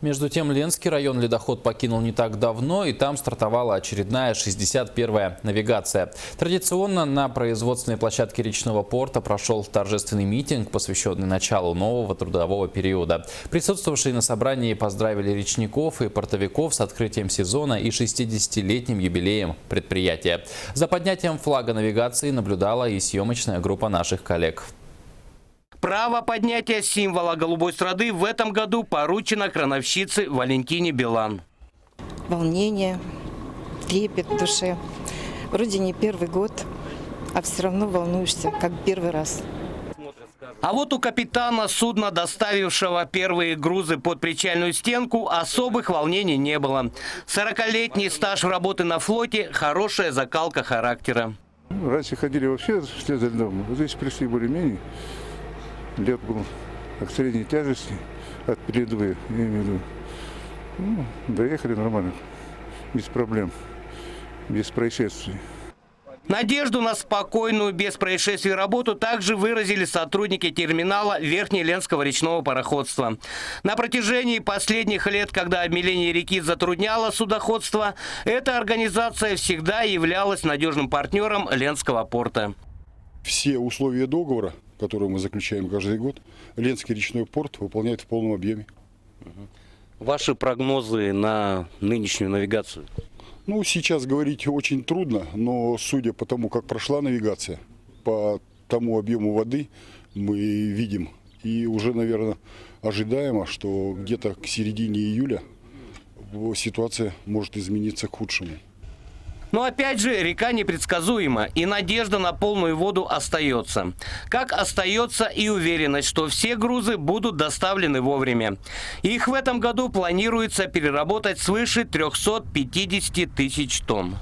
Между тем, Ленский район ледоход покинул не так давно, и там стартовала очередная 61-я навигация. Традиционно на производственной площадке речного порта прошел торжественный митинг, посвященный началу нового трудового периода. Присутствовавшие на собрании поздравили речников и портовиков с открытием сезона и 60-летним юбилеем предприятия. За поднятием флага навигации наблюдала и съемочная группа наших коллег. Право поднятия символа голубой страды в этом году поручено крановщице Валентине Билан. Волнение, трепет в душе. Вроде не первый год, а все равно волнуешься, как первый раз. А вот у капитана судна, доставившего первые грузы под причальную стенку, особых волнений не было. 40-летний стаж работы на флоте – хорошая закалка характера. Раньше ходили вообще вслед за льдом, вот здесь пришли более-менее. Лед был от средней тяжести, от передовой, я имею в виду. Доехали нормально, без проблем, без происшествий. Надежду на спокойную, без происшествий работу также выразили сотрудники терминала Верхнеленского речного пароходства. На протяжении последних лет, когда обмеление реки затрудняло судоходство, эта организация всегда являлась надежным партнером Ленского порта. Все условия договора, которые мы заключаем каждый год, Ленский речной порт выполняет в полном объеме. Ваши прогнозы на нынешнюю навигацию? Ну, сейчас говорить очень трудно, но судя по тому, как прошла навигация, по тому объему воды мы видим и уже, наверное, ожидаемо, что где-то к середине июля ситуация может измениться к худшему. Но опять же, река непредсказуема, и надежда на полную воду остается. Как остается и уверенность, что все грузы будут доставлены вовремя. Их в этом году планируется переработать свыше 350 тысяч тонн.